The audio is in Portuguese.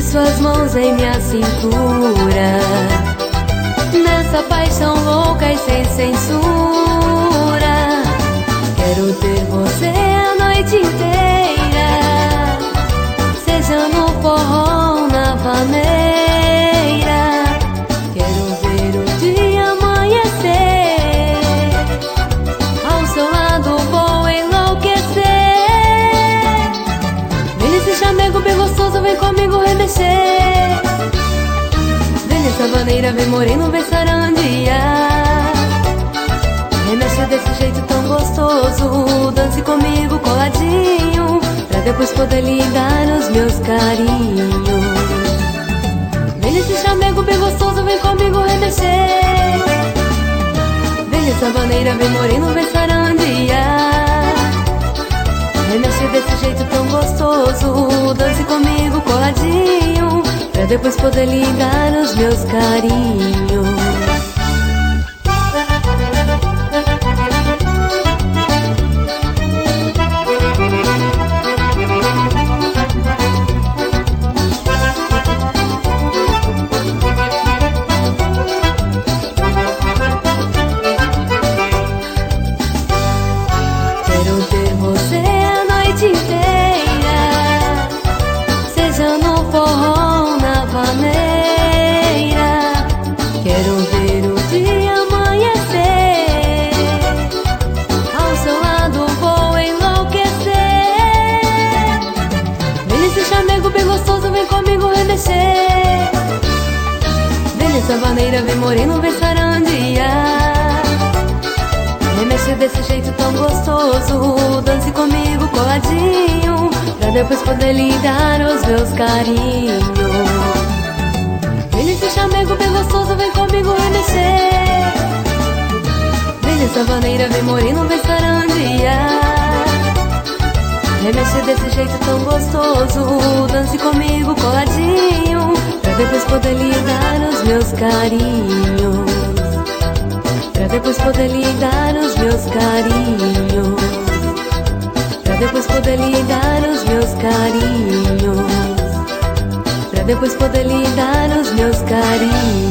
suas mãos em minha cintura, nessa paixão louca e sem censura. Quero ter você a noite inteira, seja no forró ou na vaneira. Quero ver o dia amanhecer, ao seu lado vou enlouquecer. Vem nesse chamego bem gostoso, vem comigo remexer. Vem nessa vaneira, vem moreno, vem sarandia. Remexe desse jeito tão gostoso, dance comigo coladinho, pra depois poder lhe dar os meus carinhos. Vem nesse chamego bem gostoso, vem comigo remexer. Vem nessa vaneira, vem moreno, vem sarandia. Remexe desse jeito tão gostoso, dance comigo coladinho, pra depois poder lhe dar os meus carinhos. Quero ter você a noite inteira, seja no forró ou na vaneira. Quero ver o dia amanhecer, ao seu lado vou enlouquecer. Vem nesse chamego bem gostoso, vem comigo remexer. Vem nessa vaneira, vem moreno, vem sarandia. Remexe desse jeito tão gostoso, dance comigo coladinho, pra depois poder lhe dar os meus carinhos. Vem nesse chamego bem gostoso, vem comigo remexer. Vem nessa vaneira, vem moreno, vem sarandia. Remexe desse jeito tão gostoso, dance comigo coladinho, pra depois poder lhe dar os meus carinhos. Pra depois poder lhe dar os meus carinhos. Pra depois poder lhe dar os meus carinhos. Pra depois poder lhe dar os meus carinhos.